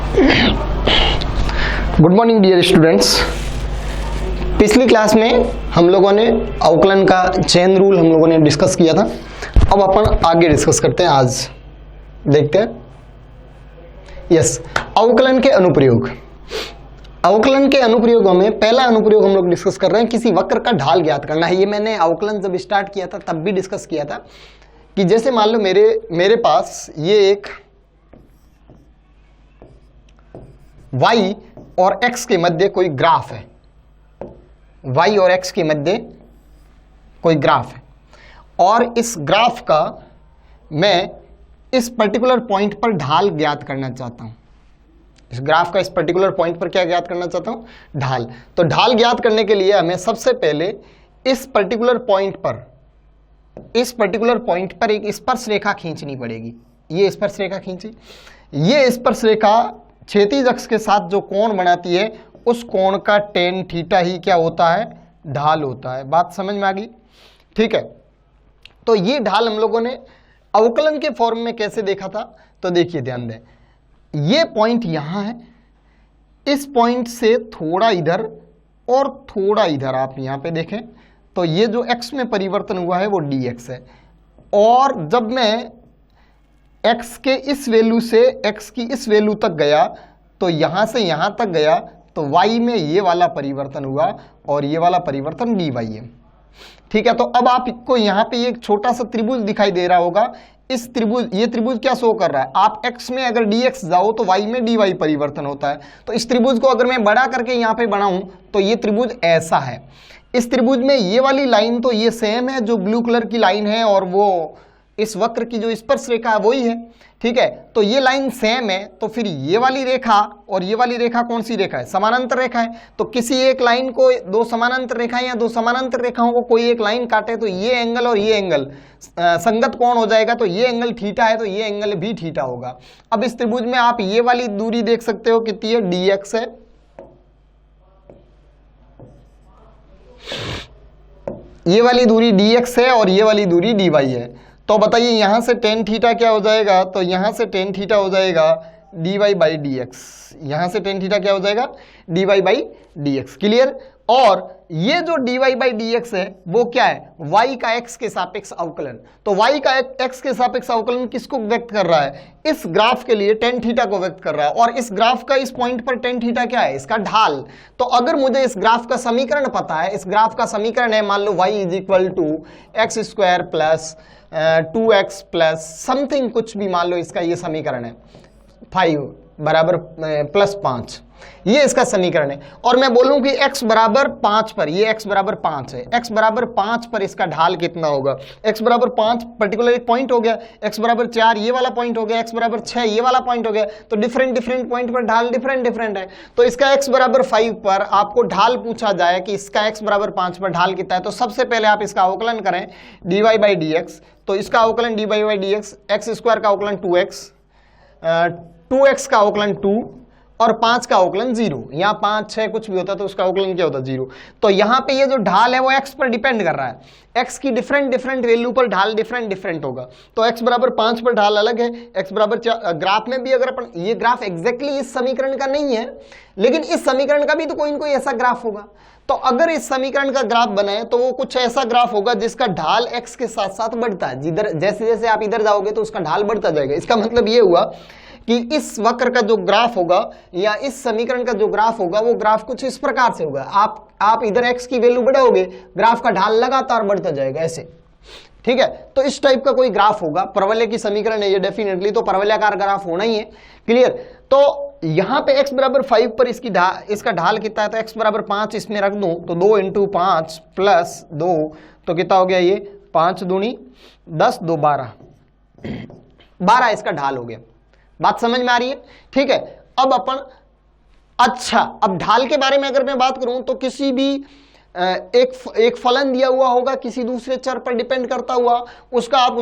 Good morning dear students. पिछली class में हम लोगों ने अवकलन का चेन रूल हम लोगों ने डिस्कस किया था। अब अपन आगे डिस्कस करते हैं। आज देखते हैं अवकलन के अनुप्रयोग। अवकलन के अनुप्रयोगों में पहला अनुप्रयोग हम लोग डिस्कस कर रहे हैं, किसी वक्र का ढाल ज्ञात करना है। ये मैंने अवकलन जब स्टार्ट किया था तब भी डिस्कस किया था कि जैसे मान लो मेरे पास ये एक y और x के मध्य कोई ग्राफ है। y और x के मध्य कोई ग्राफ है और इस ग्राफ का मैं इस पर्टिकुलर पॉइंट पर ढाल ज्ञात करना चाहता हूं। इस ग्राफ का इस पर्टिकुलर पॉइंट पर क्या ज्ञात करना चाहता हूं? ढाल। तो ढाल ज्ञात करने के लिए हमें सबसे पहले इस पर्टिकुलर पॉइंट पर एक स्पर्श रेखा खींचनी पड़ेगी। ये स्पर्श रेखा खींची। ये स्पर्श रेखा क्षैतिज अक्ष के साथ जो कोण बनाती है उस कोण का tan थीटा ही क्या होता है? ढाल होता है। बात समझ में आ गई? ठीक है। तो ये ढाल हम लोगों ने अवकलन के फॉर्म में कैसे देखा था? तो देखिए, ध्यान दें, ये पॉइंट यहां है, इस पॉइंट से थोड़ा इधर और थोड़ा इधर आप यहां पे देखें तो ये जो x में परिवर्तन हुआ है वो dx है। और जब मैं x के इस वैल्यू से x की इस वैल्यू तक गया तो यहां से यहां तक गया तो y में ये वाला परिवर्तन हुआ और ये वाला परिवर्तन dy है। ठीक है। तो अब आपको यहां पे एक छोटा सा त्रिभुज दिखाई दे रहा होगा। इस त्रिभुज, ये त्रिभुज क्या शो कर रहा है? आप x में अगर dx जाओ तो y में dy परिवर्तन होता है। तो इस त्रिभुज को अगर मैं बड़ा करके यहां पे बनाऊं तो ये त्रिभुज ऐसा है। इस त्रिभुज में ये वाली लाइन तो ये सेम है जो ब्लू कलर की लाइन है और वो इस वक्र की जो स्पर्श रेखा है वही है। ठीक है। तो ये लाइन सेम है तो फिर ये वाली रेखा और ये वाली रेखा कौन सी रेखा है? समानांतर रेखा है। तो किसी एक लाइन को दो समानांतर रेखाएं या दो समानांतर रेखाओं को कोई एक लाइन काटे तो ये एंगल और ये एंगल संगत कोण हो जाएगा। तो ये एंगल थीटा है तो ये एंगल भी थीटा होगा। अब इस त्रिभुज में आप ये वाली दूरी देख सकते हो कितनी है? dx है। ये वाली दूरी dx है और ये वाली दूरी dy है। तो बताइए यहां से tan थीटा क्या हो जाएगा? तो यहां से tan थीटा हो जाएगा dy बाई dx। यहां से tan थीटा क्या हो जाएगा? dy by dx। क्लियर? और ये जो dy बाई dx है वो क्या है? y का x के सापेक्ष अवकलन। तो y का x के सापेक्ष अवकलन किसको व्यक्त कर रहा है? इस ग्राफ के लिए tan थीटा को व्यक्त कर रहा है। और इस ग्राफ का इस पॉइंट पर tan थीटा क्या है? इसका ढाल। तो अगर मुझे इस ग्राफ का समीकरण पता है, इस ग्राफ का समीकरण है मान लो y is equal to X square plus 2x plus something, कुछ भी मान लो इसका ये समीकरण है, 5 बराबर प्लस 5, ये इसका समीकरण है। और मैं बोलूं कि x बराबर 5 पर, ये x बराबर 5 है, x बराबर 5 पर इसका ढाल कितना होगा? x बराबर 5 पर्टिकुलर एक पॉइंट हो गया, x बराबर 4 ये वाला पॉइंट हो गया, x बराबर 6 ये वाला पॉइंट हो गया। तो डिफरेंट पॉइंट पर ढाल डिफरेंट है। तो इसका x बराबर 5 पर आपको ढाल पूछा जाए कि इसका x बराबर 5 पर ढाल कितना है, तो सबसे पहले आप इसका अवकलन करें dy बाई dx। तो इसका अवकलन dy by dx, x square का अवकलन 2x, 2x का अवकलन 2 और 5 का अवकलन 0। यहाँ 5 6 कुछ भी होता तो उसका अवकलन क्या होता? 0। तो यहाँ पे ये जो ढाल है वो x पर डिपेंड कर रहा है। x की डिफरेंट वैल्यू पर ढाल डिफरेंट होगा। तो x बराबर 5 पर ढाल अलग है, x बराबर 4। ग्राफ में भी अगर अपन, ये ग्राफ एग्जैक्टली इस समीकरण का नहीं है लेकिन इस समीकरण का भी तो कोई न कोई ऐसा ग्राफ होगा। तो अगर इस समीकरण का ग्राफ बनाए तो वो कुछ ऐसा ग्राफ होगा जिसका ढाल x के साथ साथ बढ़ता है। जिधर जैसे जैसे आप इधर जाओगे तो उसका ढाल बढ़ता जाएगा। इसका मतलब ये हुआ कि इस वक्र का जो ग्राफ होगा या इस समीकरण का जो ग्राफ होगा वो ग्राफ कुछ इस प्रकार से होगा। आप इधर x की वैल्यू बढ़ाओगे, ग्राफ का ढाल लगातार बढ़ता जाएगा ऐसे। ठीक है। तो इस टाइप का कोई ग्राफ होगा। परवलय की समीकरण है ये डेफिनेटली, तो परवलयाकार ग्राफ होना ही है। क्लियर? तो यहां पे x बराबर 5 पर इसका ढाल कितना है? तो x बराबर 5 इसमें रख दूं तो 2 इंटू 5 प्लस 2 तो कितना हो गया? ये 5 दूनी 10, 2 12 इसका ढाल हो गया। बात समझ में आ रही है? ठीक है। अब अपन, अच्छा, अब ढाल के बारे में अगर मैं बात करूं तो किसी भी एक फलन दिया हुआ होगा किसी दूसरे चर पर डिपेंड करता हुआ, उसका आप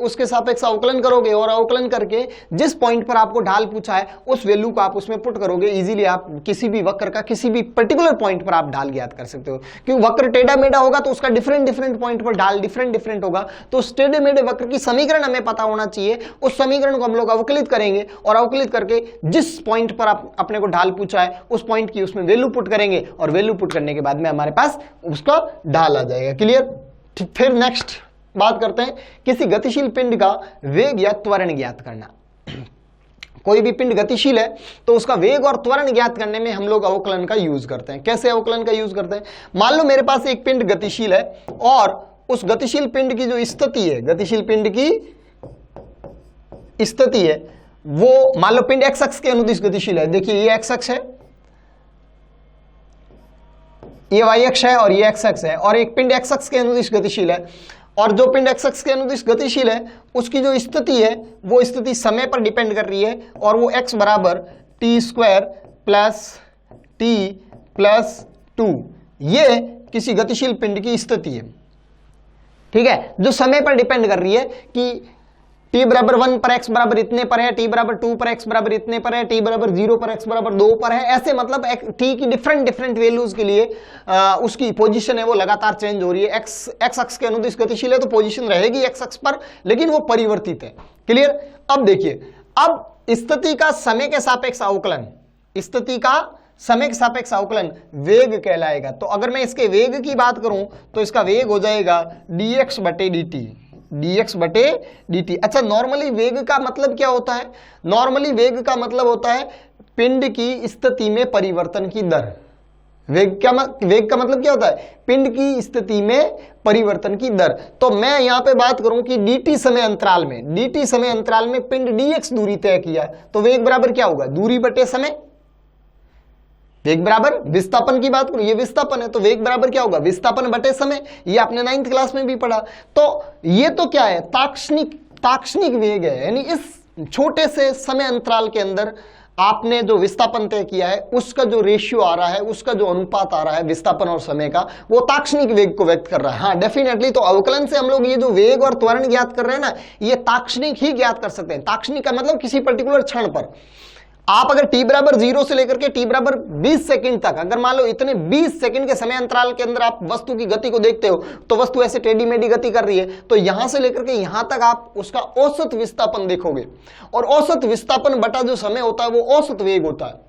उसके सापेक्ष अवकलन करोगे और अवकलन करके जिस पॉइंट पर आपको ढाल पूछा है उस वैल्यू को आप उसमें पुट करोगे। इजीली आप किसी भी वक्र का किसी भी पर्टिकुलर पॉइंट पर आप ढाल ज्ञात कर सकते हो, क्योंकि वक्र टेढ़ा मेढ़ा होगा तो उसका डिफरेंट पॉइंट पर ढाल डिफरेंट होगा। तो उस टेढ़े मेढ़े वक्र की समीकरण हमें पता होना चाहिए, उस समीकरण को हम लोग अवकलित करेंगे और अवकलित करके जिस पॉइंट पर आप अपने को ढाल पूछा है उस पॉइंट की उसमें वैल्यू पुट करेंगे और वैल्यू पुट करने के बाद में हमारे पास उसका ढाल आ जाएगा। क्लियर। फिर नेक्स्ट बात करते हैं किसी गतिशील पिंड का वेग या त्वरण ज्ञात करना। कोई भी पिंड गतिशील है तो उसका वेग और त्वरण ज्ञात करने में हम लोग अवकलन का यूज करते हैं। कैसे अवकलन का यूज करते हैं? मान लो मेरे पास एक पिंड गतिशील है और उस गतिशील पिंड की जो स्थिति है, गतिशील पिंड की स्थिति है वो मान लो पिंड एक्स अक्ष के अनुदिश गतिशील है। देखिए ये एक्स अक्ष है, ये वाई अक्ष है और ये एक्स अक्ष है, और एक पिंड एक्स अक्ष के अनुदिश गतिशील है। और जो पिंड एक्स अक्ष के अनुदिश गतिशील है उसकी जो स्थिति है वो स्थिति समय पर डिपेंड कर रही है और वो x बराबर T square plus T plus 2, ये किसी गतिशील पिंड की स्थिति है। ठीक है, जो समय पर डिपेंड कर रही है कि t बराबर 1 पर x बराबर इतने पर है, t बराबर 2 पर x बराबर इतने पर है, t बराबर 0 पर x बराबर 2 पर है। ऐसे मतलब t की डिफरेंट वैल्यूज के लिए उसकी पोजीशन है वो लगातार चेंज हो रही है। x अक्ष के अनुदिश गतिशील है तो पोजीशन रहेगी x अक्ष पर, लेकिन वो परिवर्तित है। क्लियर। अब देखिए, अब स्थिति का समय के सापेक्ष अवकलन, स्थिति का समय के सापेक्ष अवकलन वेग कहलाएगा। तो अगर मैं इसके वेग की बात करूं तो इसका वेग हो जाएगा dx बटे dt, dx बटे dt। अच्छा, नॉर्मली वेग का मतलब क्या होता है? नॉर्मली वेग का मतलब होता है पिंड की स्थिति में परिवर्तन की दर। वेग का मतलब क्या होता है? पिंड की स्थिति में परिवर्तन की दर। तो मैं यहां पे बात करूं कि dt समय अंतराल में, dt समय अंतराल में पिंड dx दूरी तय किया तो वेग बराबर क्या होगा? दूरी बटे समय। वेग बराबर विस्थापन की बात करूं, ये विस्थापन है तो वेग बराबर क्या होगा? विस्थापन बटे समय। ये आपने 9th क्लास में भी पढ़ा। तो ये तो क्या है? ताक्षणिक वेग है, यानी इस छोटे से समय अंतराल के अंदर आपने जो विस्थापन तय किया है उसका जो रेशियो आ रहा है, उसका जो अनुपात आ रहा है विस्थापन और समय का, वो ताक्षणिक वेग को व्यक्त कर रहा है। हाँ डेफिनेटली, तो अवकलन से हम लोग ये जो वेग और त्वरण ज्ञात कर रहे हैं ना, ये ताक्षणिक ही ज्ञात कर सकते हैं। ताक्षणिक का मतलब किसी पर्टिकुलर क्षण पर आप अगर t बराबर 0 से लेकर के t बराबर 20 सेकंड तक, अगर मान लो इतने 20 सेकंड के समय अंतराल के अंदर आप वस्तु की गति को देखते हो तो वस्तु ऐसे टेढ़ी मेढ़ी गति कर रही है, तो यहां से लेकर के यहां तक आप उसका औसत विस्थापन देखोगे और औसत विस्थापन बटा जो समय होता है वो औसत वेग होता है।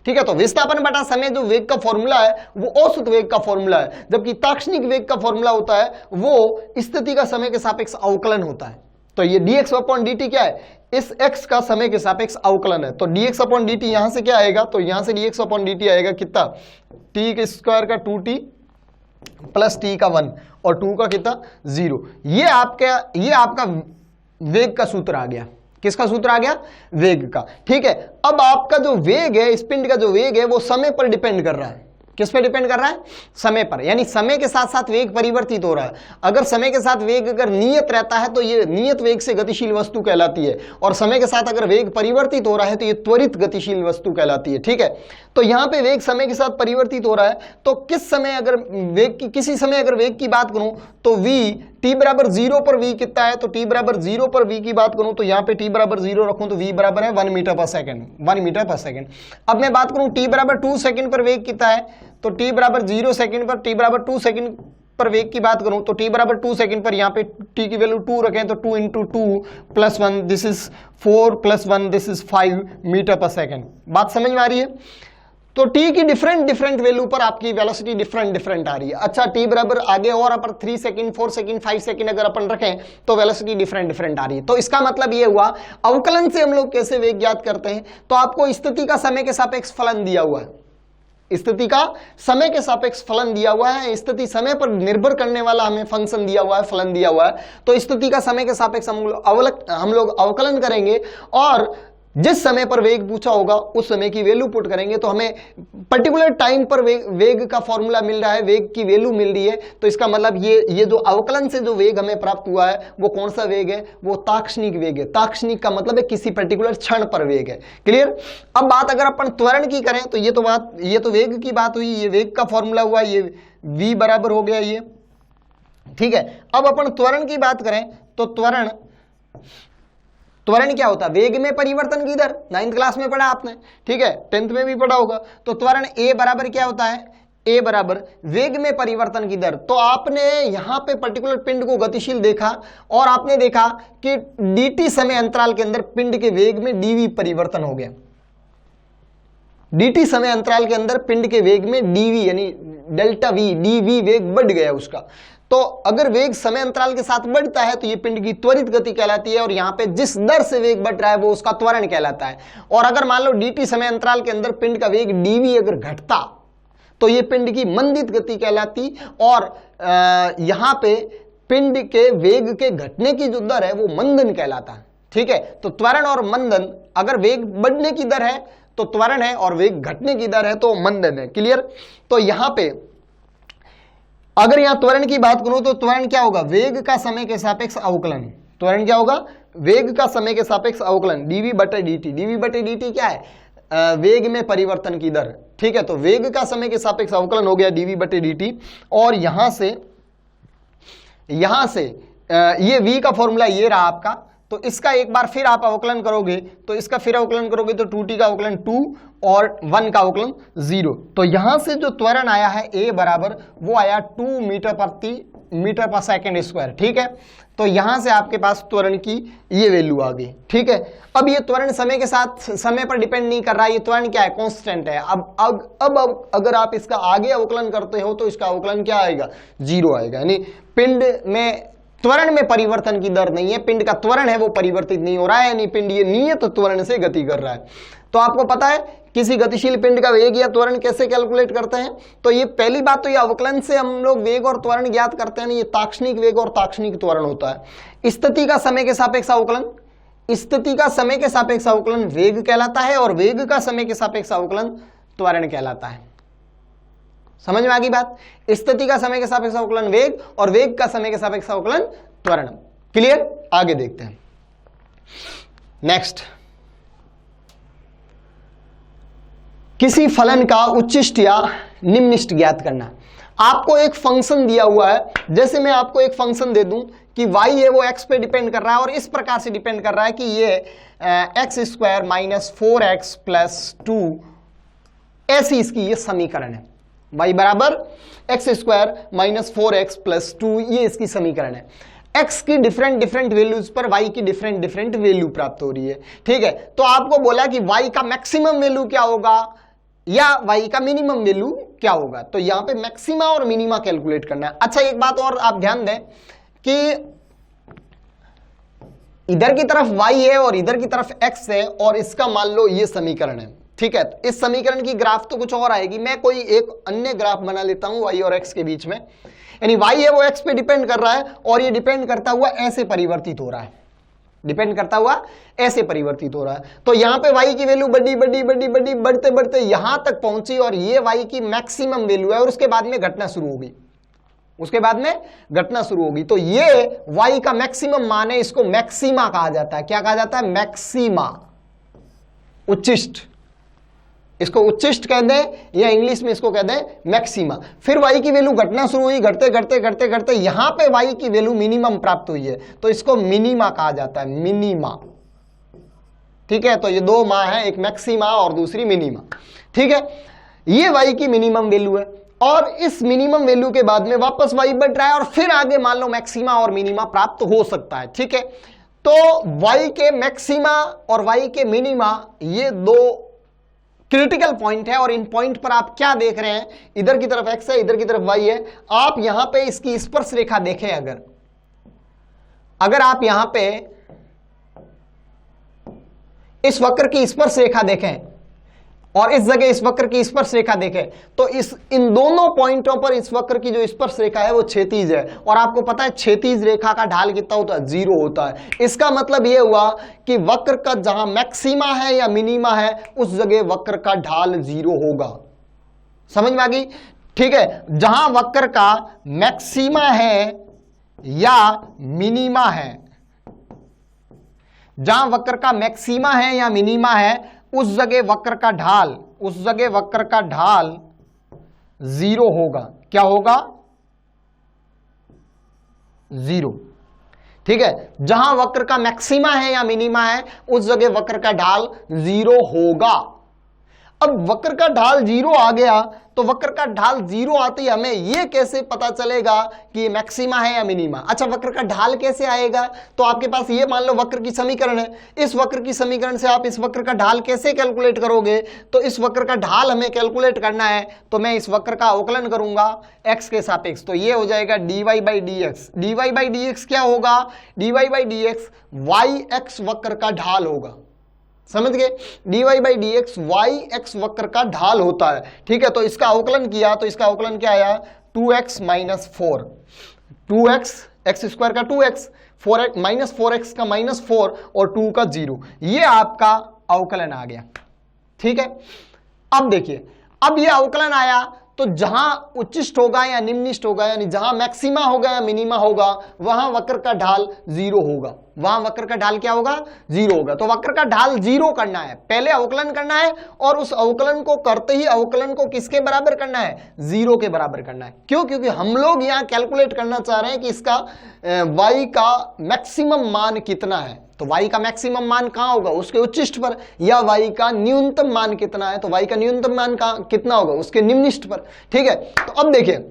ठीक है, तो विस्थापन बटा समय जो वेग का फॉर्मूला है वो औसत वेग का फॉर्मूला है, जबकि ताक्षणिक वेग का फॉर्मूला होता है वो स्थिति का समय के सापेक्ष अवकलन होता है। तो ये dx अपॉन dt क्या है? इस x का समय के सापेक्ष अवकलन है। तो dx अपॉन dt यहां से क्या आएगा? तो यहां से dx अपॉन dt आएगा कितना? t के स्क्वायर का 2t प्लस t का 1 और 2 का कितना? 0। ये आपका वेग का सूत्र आ गया। किसका सूत्र आ गया? वेग का। ठीक है, अब आपका जो वेग है, इस पिंड का जो वेग है वो समय पर डिपेंड कर रहा है। किस पे डिपेंड कर रहा है? समय पर। यानी समय के साथ साथ वेग परिवर्तित हो रहा है। अगर समय के साथ वेग अगर नियत रहता है तो ये नियत वेग से गतिशील वस्तु कहलाती है, और समय के साथ अगर वेग परिवर्तित हो रहा है तो ये त्वरित गतिशील वस्तु कहलाती है। ठीक है, तो यहाँ पे वेग समय के साथ परिवर्तित हो रहा है, तो किसी समय अगर वेग की बात करूं तो v t बराबर 0 पर v कितना है? तो t बराबर 0 पर v की बात करूं तो यहाँ पे t बराबर 0 रखूं तो v बराबर है 1 metre per second, 1 metre per second. अब मैं बात करूं t बराबर 2 सेकंड पर वेग कितना है? तो t बराबर 0 सेकंड पर, t बराबर 2 सेकंड पर वेग की बात करूं तो t बराबर 2 सेकंड पर यहाँ पे t की वैल्यू 2 रखें तो 2 into 2 plus 1 this is 4 plus 1 this is 5 meter per second. बात समझ में आ रही है? तो t की डिफरेंट वैल्यू पर आपकी वेलोसिटी डिफरेंट आ रही है। अच्छा, t बराबर आगे और अपन 3 सेकंड 4 सेकंड 5 सेकंड अगर अपन रखें तो वेलोसिटी डिफरेंट आ रही है। तो इसका मतलब ये हुआ अवकलन से हम लोग कैसे वेग ज्ञात करते हैं? तो आपको स्थिति का समय के सापेक्ष फलन दिया हुआ है, स्थिति का समय के सापेक्ष फलन दिया हुआ है, स्थिति समय पर निर्भर करने वाला हमें फंक्शन दिया हुआ है, फलन दिया हुआ है। तो स्थिति का समय के सापेक्ष हम लोग अवकलन करेंगे और जिस समय पर वेग पूछा होगा उस समय की वैल्यू पुट करेंगे तो हमें पर्टिकुलर टाइम पर वेग का फॉर्मूला मिल रहा है, वेग की वैल्यू मिल रही है, तो इसका मतलब ये जो अवकलन से जो वेग हमें प्राप्त हुआ है वो कौन सा वेग है, वो ताक्षणिक वेग है। ताक्षणिक का मतलब है किसी पर्टिकुलर क्षण पर वेग है। क्लियर। अब बात अगर अपन त्वरण की करें तो ये तो वेग की बात हुई, ये वेग का फॉर्मूला हुआ, ये v बराबर हो गया ये, ठीक है। अब अपन त्वरण की बात करें तो त्वरण क्या होता है, वेग में परिवर्तन की दर, 9th क्लास में पढ़ा आपने, ठीक है, 10th में भी पढ़ा होगा। तो त्वरण a बराबर क्या होता है, a बराबर वेग में परिवर्तन की दर। तो आपने यहां पे पर्टिकुलर पिंड को गतिशील देखा और आपने देखा कि dt समय अंतराल के अंदर पिंड के वेग में dv परिवर्तन हो गया। dt समय अंतराल के अंदर पिंड के वेग में dv यानी डेल्टा v dv वेग बढ़ गया उसका। तो अगर वेग समय अंतराल के साथ बढ़ता है तो ये पिंड की त्वरित गति कहलाती है, और यहां पे जिस दर से वेग बढ़ रहा है वो उसका त्वरण कहलाता है। और अगर मान लो dt समय अंतराल के अंदर पिंड का वेग dv अगर घटता तो ये पिंड की मंदित गति कहलाती, और यहां पे पिंड के वेग के घटने की जो दर है वो मंदन कहलाता है, ठीक है। तो त्वरण और मंदन, अगर वेग बढ़ने की दर है तो त्वरण है और वेग घटने की दर है तो मंदन है। क्लियर। तो यहां पे अगर यहां त्वरण की बात करूं तो त्वरण क्या होगा, वेग का समय के सापेक्ष अवकलन। त्वरण क्या होगा, वेग का समय के सापेक्ष अवकलन, dv बटे dt। dv बटे dt क्या है, वेग में परिवर्तन की दर, ठीक है। तो वेग का समय के सापेक्ष अवकलन हो गया dv बटे dt। और यहां से ये v का फॉर्मूला ये रहा आपका, तो इसका एक बार फिर आप अवकलन करोगे तो इसका फिर अवकलन करोगे तो 2t का अवकलन 2 और 1 का अवकलन 0। तो यहां से जो त्वरण आया है a बराबर वो आया 2 मीटर पर सेकंड स्क्वायर, ठीक है। तो यहां से आपके पास त्वरण की ये वैल्यू आ गई, ठीक है। अब ये त्वरण समय के साथ, समय पर डिपेंड नहीं कर रहा है, ये त्वरण क्या है, कांस्टेंट है। अब अगर आप इसका आगे अवकलन करते हो तो इसका अवकलन क्या आएगा, 0 आएगा। यानी पिंड में त्वरण में परिवर्तन की दर नहीं है, पिंड का त्वरण है वो परिवर्तित नहीं हो रहा है, यानी पिंड ये नियत त्वरण से गति कर रहा है। तो आपको पता है किसी गतिशील पिंड का वेग या त्वरण कैसे कैलकुलेट करते हैं। तो ये पहली बात तो ये अवकलन से हम लोग वेग और त्वरण ज्ञात करते हैं, ये ताक्षणिक वेग और ताक्षणिक त्वरण होता है। स्थिति का समय के सापेक्ष अवकलन, स्थिति का समय के सापेक्ष अवकलन वेग कहलाता है, और वेग का समय के सापेक्ष अवकलन त्वरण कहलाता है। समझ में आ गई बात। स्थिति का समय के सापेक्ष अवकलन वेग और वेग का समय के सापेक्ष अवकलन त्वरण। क्लियर। आगे देखते हैं नेक्स्ट। किसी फलन का उच्चिष्ट या निम्निष्ट ज्ञात करना। आपको एक फंक्शन दिया हुआ है, जैसे मैं आपको एक फंक्शन दे दूं कि y है वो x पे डिपेंड कर रहा है, और इस प्रकार से डिपेंड कर रहा है कि ये x square minus 4x plus 2, ऐसी इसकी ये समीकरण है। y बराबर x square minus 4x plus 2, ये इसकी समीकरण है। x की डिफरेंट वैल्यूज पर y की डिफरेंट वैल्यू प्राप्त हो रही है, ठीक है। तो आपको बोला कि y का मैक्सिमम वैल्यू क्या होगा या y का मिनिमम वैल्यू क्या होगा। तो यहां पे मैक्सिमा और मिनिमा कैलकुलेट करना है। अच्छा, एक बात और आप ध्यान दें कि इधर की तरफ y है और इधर की तरफ x है, और इसका मान लो ये समीकरण है, ठीक है। इस समीकरण की ग्राफ तो कुछ और आएगी, मैं कोई एक अन्य ग्राफ बना लेता हूं y और x के बीच में। यानी y है वो x पे डिपेंड कर रहा है, और ये डिपेंड करता हुआ ऐसे परिवर्तित हो रहा है, डिपेंड करता हुआ ऐसे परिवर्तित हो रहा है। तो यहां पे y की वैल्यू बढ़ी बढ़ते बढ़ते यहां तक पहुंची, और ये y की मैक्सिमम वैल्यू है, और उसके बाद में घटना शुरू होगी, उसके बाद में घटना शुरू होगी। तो ये y का मैक्सिमम मान है, इसको मैक्सिमा कहा जाता है। क्या कहा जाता है, मैक्सिमा, उच्चिष्ट। इसको उच्चिष्ट कह दें या इंग्लिश में इसको कह दें मैक्सिमा। फिर y की वैल्यू घटना शुरू हुई, घटते घटते यहां पे y की वैल्यू मिनिमम प्राप्त हुई है, तो इसको मिनिमा कहा जाता है, मिनिमा, ठीक है। तो ये दो मान है, एक मैक्सिमा और दूसरी मिनिमा, ठीक है। ये y की मिनिमम वैल्यू है, और इस मिनिमम वैल्यू के बाद में वापस y बढ़ रहा है, और फिर आगे मान लो मैक्सिमा और मिनिमा प्राप्त हो सकता है, ठीक है। तो y के मैक्सिमा और y के मिनिमा ये दो क्रिटिकल पॉइंट है, और इन पॉइंट पर आप क्या देख रहे हैं, इधर की तरफ x है, इधर की तरफ y है। आप यहां पे इसकी स्पर्श रेखा देखें, अगर आप यहां पे इस वक्र की स्पर्श रेखा देखें, और इस जगह इस वक्र की स्पर्श रेखा देखें तो इन दोनों पॉइंटों पर इस वक्र की जो स्पर्श रेखा है वो क्षैतिज है, और आपको पता है क्षैतिज रेखा का ढाल कितना होता है, 0 होता है। इसका मतलब ये हुआ कि वक्र का जहां मैक्सिमा है या मिनिमा है उस जगह वक्र का ढाल 0 होगा। समझ में आ गई? ठीक है, जहां वक्र का मैक्सिमा है या मिनिमा है, जहां वक्र का मैक्सिमा है या मिनिमा है उस जगह वक्र का ढाल 0 होगा। क्या होगा? 0। ठीक है, जहां वक्र का मैक्सिमा है या मिनिमा है उस जगह वक्र का ढाल 0 होगा। अब वक्र का ढाल 0 आ गया तो वक्र का ढाल 0 आते ही हमें यह कैसे पता चलेगा कि ये मैक्सिमा है या मिनिमा? अच्छा, वक्र का ढाल कैसे आएगा? तो आपके पास ये मान लो वक्र की समीकरण है, इस वक्र की समीकरण से आप इस वक्र का ढाल कैसे कैलकुलेट करोगे? तो इस वक्र का ढाल हमें कैलकुलेट करना है तो मैं इस वक्र का अवकलन करूंगा x के सापेक्ष, तो ये हो जाएगा dy by dx। dy by dx क्या होगा? dy बाई dx yx वक्र का ढाल होगा। समझ गए? dy बाई dx yx वक्र का ढाल होता है। ठीक है, तो इसका अवकलन किया तो इसका अवकलन क्या आया? 2x minus 4, 2x x square का 2x, 4x माइनस 4x का माइनस 4 और 2 का 0, ये आपका अवकलन आ गया। ठीक है, अब देखिए, अब ये अवकलन आया तो जहां उच्चिष्ट होगा या निम्निष्ट होगा, यानी जहां मैक्सिमा होगा या मिनिमा होगा, वहां वक्र का ढाल 0 होगा। वहां वक्र का ढाल क्या होगा? 0 होगा। तो वक्र का ढाल 0 करना है, पहले अवकलन करना है, और उस अवकलन को करते ही अवकलन को किसके बराबर करना है? 0 के बराबर करना है। क्यों? क्योंकि हम लोग यहां कैलकुलेट करना चाह रहे हैं कि इसका y का मैक्सिमम मान कितना है। तो y का मैक्सिमम मान कहां होगा? उसके उच्चिष्ट पर। या y का न्यूनतम मान कितना है? तो y का न्यूनतम मान कितना होगा? उसके निम्निष्ट पर। ठीक है, तो अब देखिए,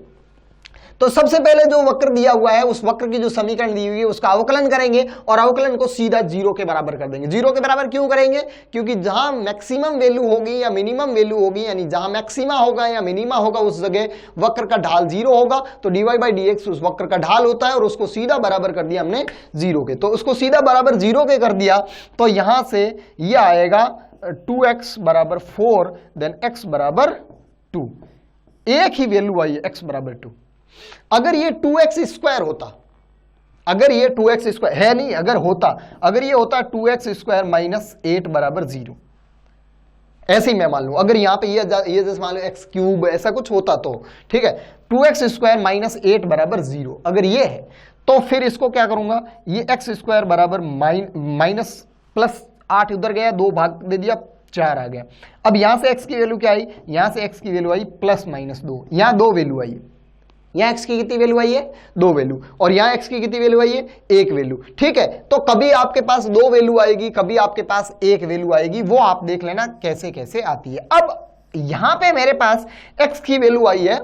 तो सबसे पहले जो वक्र दिया हुआ है उस वक्र की जो समीकरण दी हुई है उसका अवकलन करेंगे और अवकलन को सीधा 0 के बराबर कर देंगे। 0 के बराबर क्यों करेंगे? क्योंकि जहां मैक्सिमम वैल्यू होगी या मिनिमम वैल्यू होगी, यानी जहां मैक्सिमा होगा या मिनिमा होगा उस जगह वक्र का ढाल 0 होगा। तो dy बाई dx उस वक्र का ढाल होता है और उसको सीधा बराबर कर दिया हमने 0 के। तो उसको सीधा बराबर 0 के कर दिया तो यहां से यह आएगा 2x बराबर 4 देन x बराबर 2। एक ही वैल्यू आई है, x बराबर 2। अगर ये 2x स्क्वायर होता, अगर ये 2x स्क्वायर है नहीं, अगर ये होता 2x स्क्वायर माइनस 8 बराबर 0, ऐसे ही मैं मान लूं, अगर यहां पे ये जैसे मान लो x क्यूब ऐसा कुछ होता तो ठीक है, 2x स्क्वायर माइनस 8 बराबर 0 अगर ये है तो फिर इसको क्या करूंगा? ये x स्क्वायर बराबर माइनस प्लस 8 उधर गया, 2 भाग दे दिया, 4 आ गया। अब यहां से x की वैल्यू क्या आई? यहां से x की वैल्यू आई प्लस माइनस 2, यहां 2 वैल्यू आई। यहां x की कितनी वैल्यू आई है? 2 वैल्यू। और यहां x की कितनी वैल्यू आई है? 1 वैल्यू। ठीक है, तो कभी आपके पास 2 वैल्यू आएगी, कभी आपके पास 1 वैल्यू आएगी, वो आप देख लेना कैसे कैसे आती है। अब यहां पे मेरे पास x की वैल्यू आई है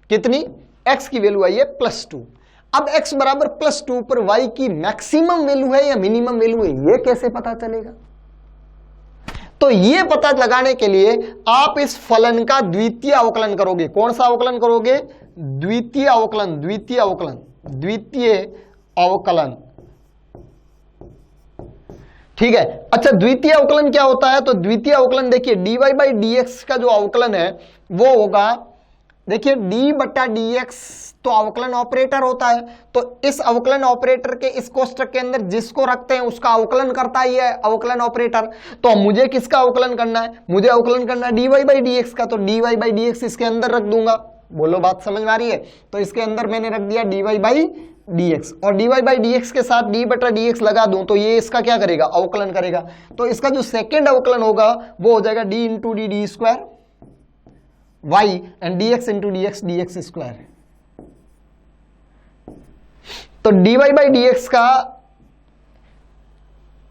कितनी? x की वैल्यू आई है +2। अब x बराबर +2 पर y की मैक्सिमम वैल्यू है या मिनिमम वैल्यू है, ये कैसे पता चलेगा? तो ये पता लगाने के लिए आप इस फलन का द्वितीय अवकलन करोगे। कौन सा अवकलन करोगे? द्वितीय अवकलन। ठीक है, अच्छा द्वितीय अवकलन क्या होता है? तो द्वितीय अवकलन देखिए dy बाई dx का जो अवकलन है वो होगा, देखिए d बटा dx तो अवकलन ऑपरेटर होता है, तो इस अवकलन ऑपरेटर के इस कोष्टक के अंदर जिसको रखते हैं उसका अवकलन करता ही है अवकलन ऑपरेटर। तो मुझे किसका अवकलन करना है? मुझे अवकलन करना है dy बाई dx का, तो dy बाई dx इसके अंदर रख दूंगा। बोलो बात समझ में आ रही है? तो इसके अंदर मैंने रख दिया dy बाई dx, और dy बाई dx के साथ d बटा dx लगा दूं तो ये इसका क्या करेगा? अवकलन करेगा। तो इसका जो सेकेंड अवकलन होगा वो हो जाएगा d into D square y and dx into dx square. तो dy बाई dx का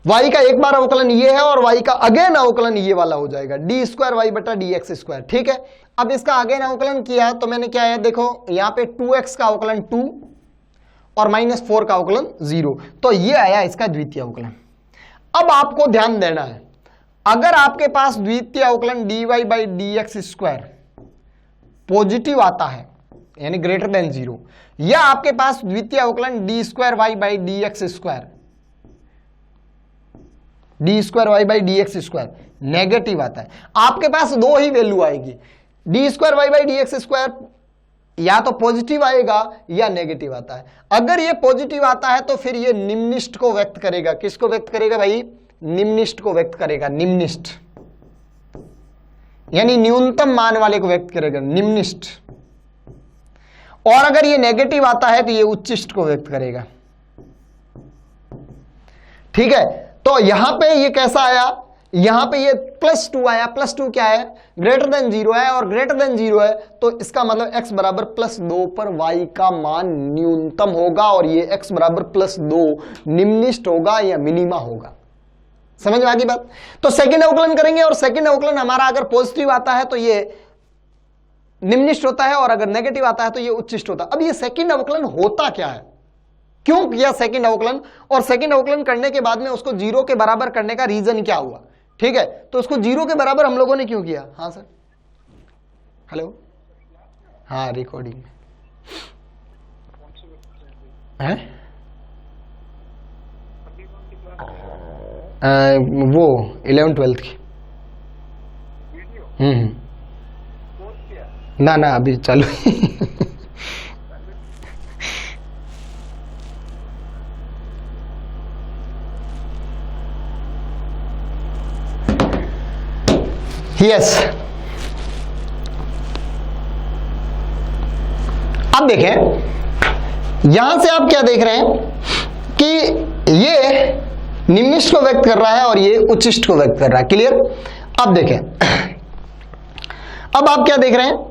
y का एक बार अवकलन ये है और y का अगेन अवकलन ये वाला हो जाएगा d स्क्वायर y बटा dx स्क्वायर। ठीक है, अब इसका अगेन अवकलन किया तो मैंने क्या है, देखो यहां पे 2x का अवकलन 2 और -4 का अवकलन 0, तो ये आया इसका द्वितीय अवकलन। अब आपको ध्यान देना है, अगर आपके पास द्वितीय अवकलन dy by dx square positive आता है यानी ग्रेटर देन 0, या आपके पास द्वितीय अवकलन d square y by dx square negative आता है। आपके पास दो ही वैल्यू आएगी, D square Y by D X square या तो पॉजिटिव आएगा या नेगेटिव आता है। अगर ये पॉजिटिव आता है तो फिर ये निम्निष्ट को व्यक्त करेगा। किसको व्यक्त करेगा भाई? निम्निष्ट को व्यक्त करेगा। निम्निष्ट यानी न्यूनतम मान वाले को व्यक्त करेगा, निम्निष्ट। और अगर ये नेगेटिव आता है तो ये उच्चिष्ट को व्यक्त करेगा। ठीक है, तो यहां पे ये कैसा आया? यहां पे ये +2 आया। +2 क्या है? ग्रेटर देन 0 है, और ग्रेटर देन 0 है तो इसका मतलब x बराबर +2 पर y का मान न्यूनतम होगा, और ये x बराबर +2 निम्निष्ट होगा या मिनिमा होगा। समझ में आ गई बात? तो सेकंड अवकलन करेंगे, और सेकंड अवकलन हमारा अगर पॉजिटिव आता है तो ये निम्निष्ट होता है, और अगर नेगेटिव आता है तो ये उच्चिष्ट होता है। अब ये सेकंड अवकलन होता क्या है, क्यों किया सेकंड अवकलन, और सेकंड अवकलन करने के बाद में उसको 0 के बराबर करने का रीजन क्या हुआ? ठीक है, तो उसको 0 के बराबर हम लोगों ने क्यों किया? हाँ सर, हेलो, हाँ रिकॉर्डिंग में है वो 11th-12th की। ना ना अभी चालू यस। अब देखें, यहां से आप क्या देख रहे हैं कि ये निम्निष्ट को व्यक्त कर रहा है और ये उच्चिष्ट को व्यक्त कर रहा है। क्लियर? अब देखें, अब आप क्या देख रहे हैं,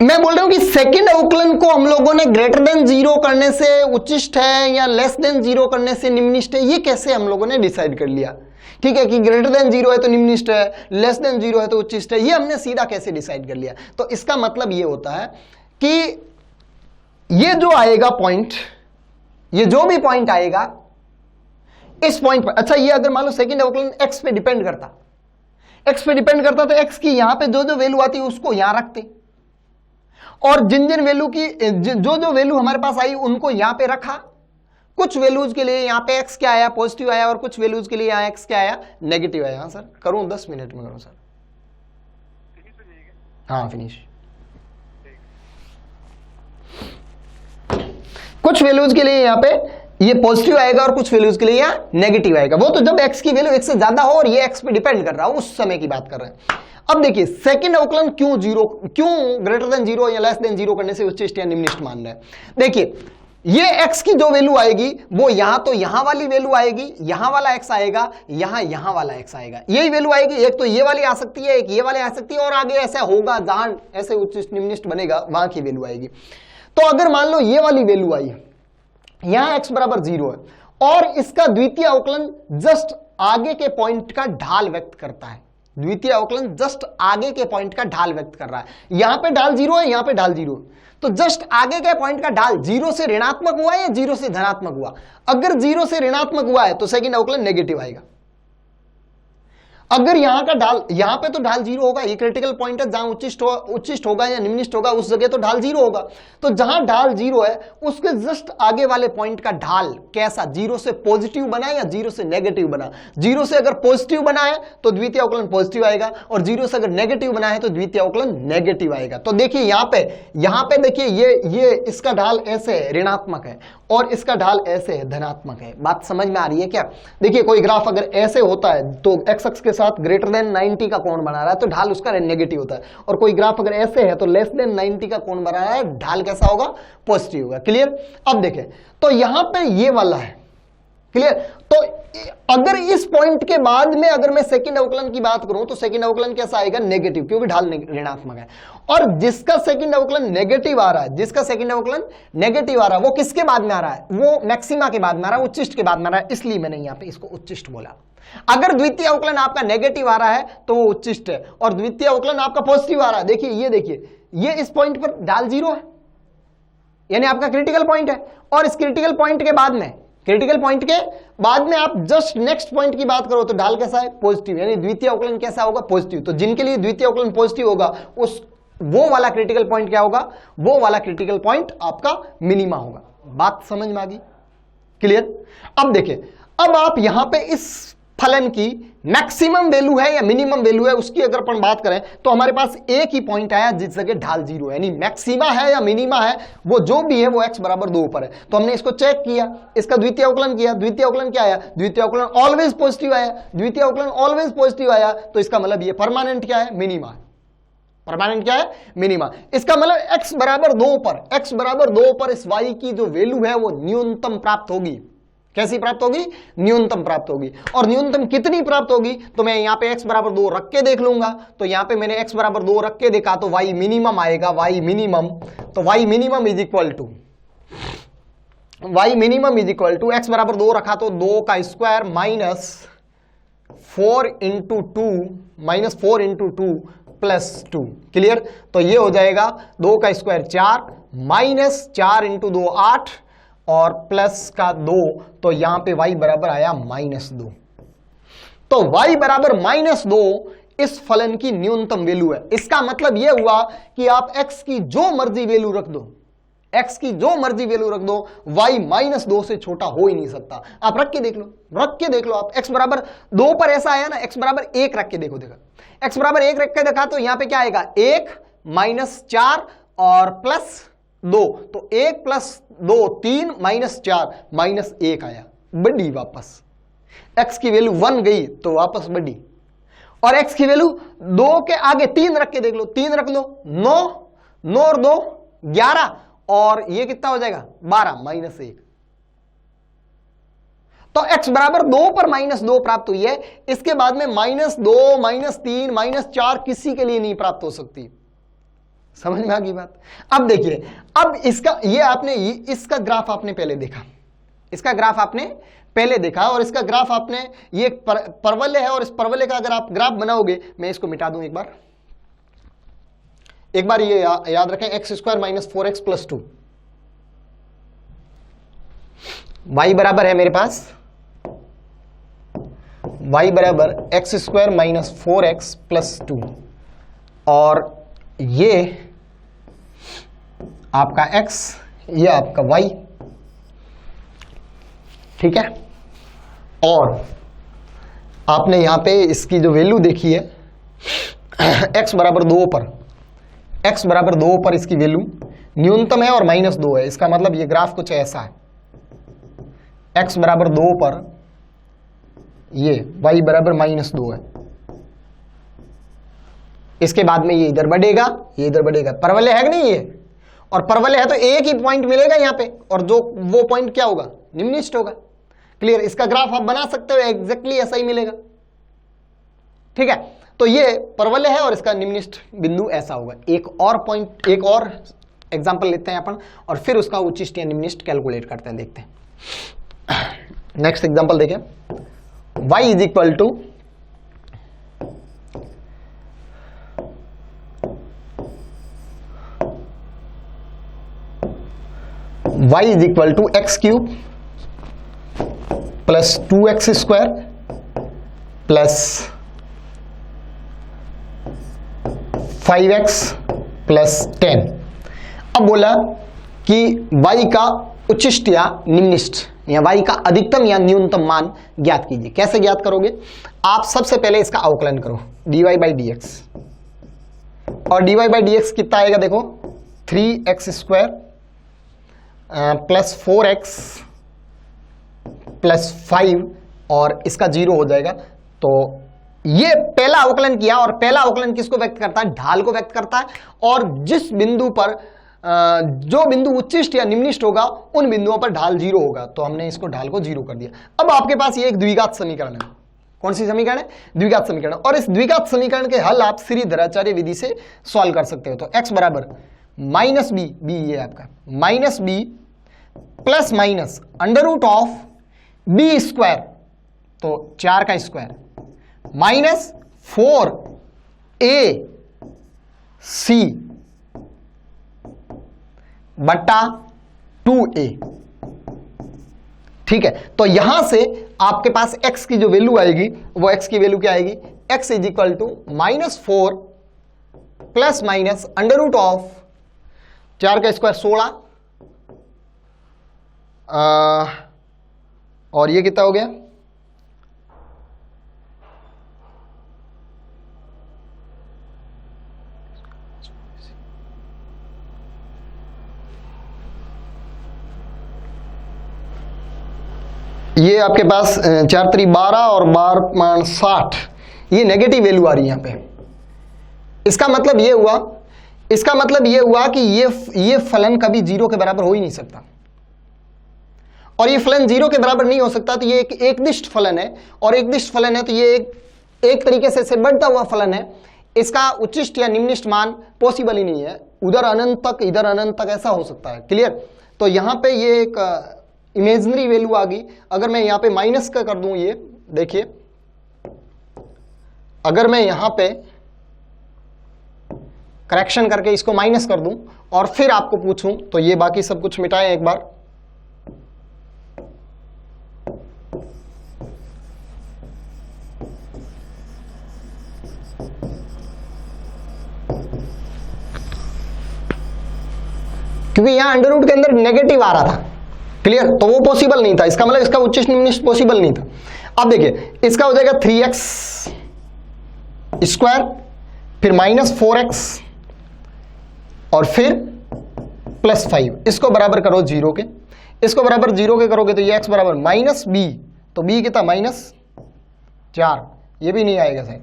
मैं बोल रहा हूं कि सेकंड अवकलन को हम लोगों ने ग्रेटर देन 0 करने से उच्चिष्ट है या लेस देन 0 करने से निम्निष्ट है, ये कैसे हम लोगों ने डिसाइड कर लिया? ठीक है, कि ग्रेटर देन 0 है तो निम्निष्ट है, लेस देन 0 है तो उच्चिष्ट है, ये हमने सीधा कैसे डिसाइड कर लिया? तो इसका मतलब ये होता है कि ये जो आएगा पॉइंट, ये जो भी पॉइंट आएगा इस पॉइंट पर, अच्छा ये अगर मान लो सेकंड अवकलन x पे डिपेंड करता, x पे डिपेंड करता तो x की यहां पे जो जो वैल्यू आती है उसको यहां रखते, और जिन जिन वैल्यू की जो जो वैल्यू हमारे पास आई उनको यहां पे रखा। कुछ वैल्यूज के लिए यहां पे x क्या आया? पॉजिटिव आया, और कुछ वैल्यूज के लिए यहां x क्या आया? नेगेटिव आया। हाँ सर, करूं 10 मिनट में करूं सर? हाँ फिनिश। कुछ वैल्यूज के लिए यहां पे ये पॉजिटिव आएगा और कुछ वैल्यूज के लिए यहां नेगेटिव आएगा। वो तो जब x की वैल्यू x से ज्यादा हो और ये x पे डिपेंड कर रहा हो उस समय की बात कर रहे हैं। अब देखिए सेकंड अवकलन क्यों ग्रेटर देन 0 या लेस देन 0 करने से उच्चिष्ट या निम्निष्ट मान रहे हैं? देखिए ये x की जो वैल्यू आएगी वो यहां तो यहां वाली वैल्यू आएगी, यहां वाला x आएगा, यहां वाला x आएगा, यही वैल्यू आएगी। एक तो ये वाली आ सकती है, एक ये वाली आ सकती है, और आगे ऐसा होगा जहां ऐसे उच्चिष्ट निम्निष्ट बनेगा वहां की वैल्यू आएगी। तो अगर मान लो ये वाली वैल्यू आई, यहां x बराबर 0 है और इसका द्वितीय अवकलन जस्ट आगे के पॉइंट का ढाल व्यक्त करता है। द्वितीय अवकलन जस्ट आगे के पॉइंट का ढाल व्यक्त कर रहा है। यहां पे ढाल 0 है, यहां पे ढाल 0, तो जस्ट आगे के पॉइंट का ढाल 0 से ऋणात्मक हुआ है या 0 से धनात्मक हुआ? अगर 0 से ऋणात्मक हुआ है तो सेकंड अवकलन नेगेटिव आएगा। अगर यहां का ढाल, यहां पे तो ढाल 0 होगा, ये क्रिटिकल पॉइंट है, जहां उच्चिष्ट होगा या निम्निष्ट होगा उस जगह तो ढाल 0 होगा। तो जहां ढाल 0 है उसके जस्ट आगे वाले पॉइंट का ढाल कैसा, 0 से पॉजिटिव बना या 0 से नेगेटिव बना? 0 से अगर पॉजिटिव बना है तो द्वितीय अवकलन पॉजिटिव आएगा, और 0 से अगर नेगेटिव बना है तो द्वितीय अवकलन नेगेटिव आएगा। तो देखिए यहां पे देखिए ये इसका ढाल ऐसे ऋणात्मक है और इसका ढाल ऐसे है धनात्मक है। बात समझ में आ रही है क्या? देखिए कोई ग्राफ अगर ऐसे होता है तो x अक्ष के साथ ग्रेटर देन 90 का कोण बना रहा है तो ढाल उसका नेगेटिव होता है, और कोई ग्राफ अगर ऐसे है तो लेस देन 90 का कोण बना रहा है, ढाल कैसा होगा? पॉजिटिव होगा। क्लियर? अब देखें तो यहां पे ये वाला है। क्लियर? तो अगर इस पॉइंट के बाद में अगर मैं सेकंड अवकलन की बात करूं तो सेकंड अवकलन कैसा आएगा? नेगेटिव, क्योंकि ढाल ऋणात्मक है। और जिसका सेकंड अवकलन नेगेटिव आ रहा है, जिसका सेकंड अवकलन नेगेटिव आ रहा है वो किसके बाद में आ रहा है? वो मैक्सिमा के बाद में आ रहा है, उच्चिष्ट के बाद में आ रहा है, इसलिए मैंने यहां पे इसको उच्चिष्ट बोला। अगर द्वितीय अवकलन आपका नेगेटिव आ रहा है तो वो उच्चिष्ट है, और द्वितीय अवकलन आपका पॉजिटिव आ रहा है, देखिए ये इस पॉइंट पर ढाल 0 है, यानी आपका क्रिटिकल पॉइंट है, और इस क्रिटिकल पॉइंट के बाद में आप जस्ट नेक्स्ट पॉइंट की बात करो तो ढाल कैसा है? पॉजिटिव, यानी द्वितीय अवकलन कैसा होगा? पॉजिटिव। तो जिनके लिए द्वितीय अवकलन पॉजिटिव होगा वो वाला क्रिटिकल पॉइंट क्या होगा? वो वाला क्रिटिकल पॉइंट आपका मिनिमा होगा। बात समझ में आ गई? क्लियर? अब देखिए, अब आप यहां पे इस फलन की मैक्सिमम वैल्यू है या मिनिमम वैल्यू है उसकी अगर अपन बात करें तो हमारे पास एक ही पॉइंट आया जिस जगह ढाल 0 है, यानी मैक्सिमा है या मिनिमा है वो जो भी है वो x बराबर 2 पर है। तो हमने इसको चेक किया, इसका द्वितीय अवकलन किया, द्वितीय अवकलन क्या आया, द्वितीय अवकलन ऑलवेज पॉजिटिव आया, द्वितीय अवकलन ऑलवेज पॉजिटिव आया, तो इसका मतलब ये परमानेंट क्या है, मिनिमा। परमानेंट क्या है, मिनिमा। इसका मतलब x बराबर 2 पर, x बराबर 2 पर इस y की जो वैल्यू है वो न्यूनतम प्राप्त होगी। कैसी प्राप्त होगी, न्यूनतम प्राप्त होगी। और न्यूनतम कितनी प्राप्त होगी, तो मैं यहां पे x बराबर 2 रख के देख लूंगा। तो यहां पे मैंने x बराबर 2 रख के देखा तो y मिनिमम आएगा, y मिनिमम। तो y minimum is equal to x बराबर 2 रखा तो 2 का square minus 4 into 2 plus 2। Clear. तो ये हो जाएगा 2 का स्क्वायर 4 माइनस 4 इंटू 2 8 और प्लस का 2, तो यहां पे y बराबर आया -2। तो y बराबर -2 इस फलन की न्यूनतम वैल्यू है। इसका मतलब यह हुआ कि आप x की जो मर्जी वैल्यू रख दो, x की जो मर्जी वैल्यू रख दो, y -2 से छोटा हो ही नहीं सकता। आप रख के देख लो, आप x बराबर 2 पर ऐसा आया ना, x बराबर 1 रख के देखो, x बराबर 1 रख के देखा तो यहां पे क्या आएगा, 1 -4 और प्लस 2, तो 1 प्लस 2 3 -4 -1 आया, बढ़ी वापस। x की वैल्यू 1 गई तो वापस बढ़ी, और x की वैल्यू 2 के आगे 3 रख के देख लो, 3 रख लो, 9 और 2 11, और ये कितना हो जाएगा 12 -1। तो x बराबर 2 पर -2 प्राप्त हुई है। इसके बाद में -2 -3 -4 किसी के लिए नहीं प्राप्त हो सकती। समझ में आ गई बात। अब देखिए, अब इसका ग्राफ आपने पहले देखा, इसका ग्राफ आपने पहले देखा, और इसका ग्राफ आपने, ये परवलय है, और इस परवलय का अगर आप ग्राफ बनाओगे, मैं इसको मिटा दूं एक बार ये याद रखें, x² - 4x + 2, y बराबर है मेरे पास, y बराबर x² - 4x + 2, और ये आपका x, ये आपका y, ठीक है। और आपने यहां पे इसकी जो वैल्यू देखी है x बराबर 2 पर इसकी वैल्यू न्यूनतम है और -2 है। इसका मतलब ये ग्राफ कुछ ऐसा है, x बराबर 2 पर ये y बराबर -2 है। इसके बाद में ये इधर बढ़ेगा, ये इधर बढ़ेगा, परवलय है कि नहीं ये, और परवलय है तो एक ही पॉइंट मिलेगा यहां पे, और जो वो पॉइंट क्या होगा, निम्नलिखित होगा। क्लियर। इसका ग्राफ आप बना सकते हो, एग्जैक्टली ऐसा ही मिलेगा, ठीक है। तो ये परवलय है और इसका निम्नलिखित बिंदु ऐसा होगा। एक और एग्जांपल लेते हैं अपन, और फिर उसका उच्चिष्ट या निम्नलिखित कैलकुलेट करते हैं, देखते हैं। नेक्स्ट एग्जांपल देखें, y is equal to x³ plus 2x² plus 5x plus 10। अब बोला कि y का उच्चिष्ट या निम्नलिखित, या y का अधिकतम या न्यूनतम मान ज्ञात कीजिए। कैसे ज्ञात करोगे, आप सबसे पहले इसका अवकलन करो, dy/dx, और dy/dx कितना आएगा, देखो 3x² प्लस 4x प्लस 5, और इसका 0 हो जाएगा। तो ये पहला अवकलन किया, और पहला अवकलन किसको व्यक्त करता है, ढाल को व्यक्त करता है, और जिस बिंदु पर जो बिंदु उच्चिष्ट या निम्नलिखित होगा उन बिंदुओं पर ढाल 0 होगा, तो हमने इसको ढाल को 0 कर दिया। अब आपके पास ये एक द्विघात समीकरण है। कौन सी समीकरण है, द्विघात समीकरण, और इस द्विघात समीकरण के हल आप श्रीधराचार्य विधि से सॉल्व कर सकते हो। तो x बराबर -b, ये आपका -b प्लस माइनस √b², तो 4 का स्क्वायर माइनस 4ac बट्टा 2a, ठीक है। तो यहां से आपके पास x की जो वैल्यू आएगी, वो x की वैल्यू क्या आएगी, x is equal to -4 plus minus √4 का स्क्वायर 16, और ये कितना हो गया ये आपके पास 4 3 12 और 12 60, ये नेगेटिव वैल्यू आ रही है यहाँ पे। इसका मतलब ये हुआ कि ये फलन कभी 0 के बराबर हो ही नहीं सकता, और ये फलन 0 के बराबर नहीं हो सकता, तो ये एक एकदिष्ट फलन है, और एकदिष्ट फलन है तो ये एक तरीके से बढ़ता हुआ फलन है। इसका उच्चिष्ट या निम्निष्ट मान पॉसिबल ही नहीं है, उधर अनंत तक इधर अनंत तक ऐसा हो सकता है। क्लियर? तो यहां पे ये एक इमेजिनरी वैल्यू आ गई। अगर मैं यहां पे माइनस का कर दूं, ये देखिए, अगर मैं यहां पे करेक्शन करके इसको माइनस कर दूं और फिर आपको पूछूं, तो ये बाकी सब कुछ मिटाएं एक बार। क्योंकि यहां अंडर रूट के अंदर नेगेटिव आ रहा था। क्लियर? तो वो पॉसिबल नहीं था, इसका मतलब इसका उच्चिष्ट निम्निष्ट पॉसिबल नहीं था। अब देखिए, इसका हो जाएगा 3x स्क्वायर, फिर -4x और फिर +5। इसको बराबर करो 0 के, इसको बराबर 0 के करोगे तो ये x बराबर -b, तो b कितना -4, ये भी नहीं आएगा सही।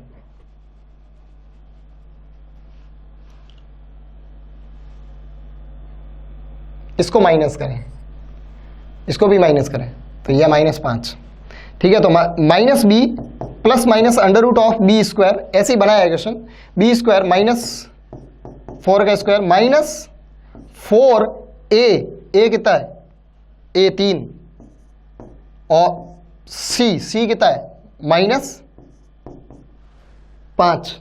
इसको माइनस करें, इसको भी माइनस करें, तो यह -5। ठीक है, तो -b plus minus under root of b square, ऐसे ही बनाया क्वेश्चन, b स्क्वायर -4 का स्क्वायर -4a कितना है, a 3, और c कितना है -5।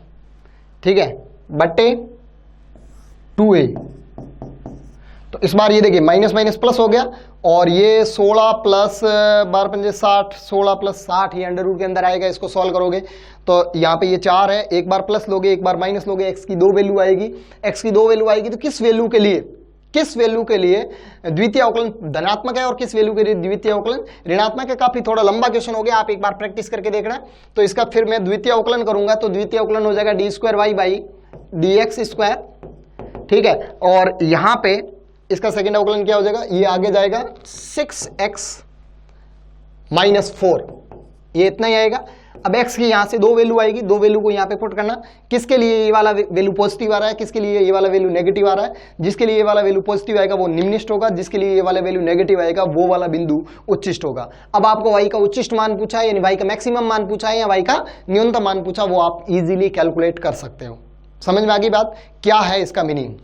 ठीक है, बटे 2a। तो इस बार ये देखिए माइनस माइनस प्लस हो गया, और ये 16 प्लस 12 पंजे 60, 16 प्लस 60 ये अंडर रूट के अंदर आएगा। इसको सॉल्व करोगे तो यहाँ पे ये 4 है, एक बार प्लस लोगे एक बार माइनस लोगे, x की 2 वैल्यू आएगी। x की 2 वैल्यू आएगी तो किस वैल्यू के लिए द्वितीय अवकलन धनात्मक है और किस वैल्यू के लिए द्वितीय अवकलन ऋणात्मक है। काफी थोड़ा लंबा क्वेश्चन हो गया, आप एक बार प्रैक्टिस करके देखना। तो इसका फिर मैं द्वितीय अवकलन करूंगा, तो द्वितीय अवकलन हो जाएगा d2y/dx²। ठीक है, और यहां पे इसका सेकंड अवकलन क्या हो जाएगा, ये आगे जाएगा 6x - 4, ये इतना ही आएगा। अब x की यहां से 2 वैल्यू आएगी, 2 वैल्यू को यहां पे पुट करना, किसके लिए ये वाला वैल्यू पॉजिटिव आ रहा है, किसके लिए ये वाला वैल्यू नेगेटिव आ रहा है। जिसके लिए ये वाला वैल्यू पॉजिटिव आएगा वो निम्निष्ट होगा, जिसके लिए ये वाला वैल्यू नेगेटिव आएगा वो वाला बिंदु उच्चिष्ट होगा। अब आपको y का उच्चिष्ट मान पूछा है, यानी y का मैक्सिमम मान पूछा है या y का न्यूनतम मान पूछा, वो आप इजीली कैलकुलेट कर सकते हो। समझ में आ गई बात, क्या है इसका मीनिंग।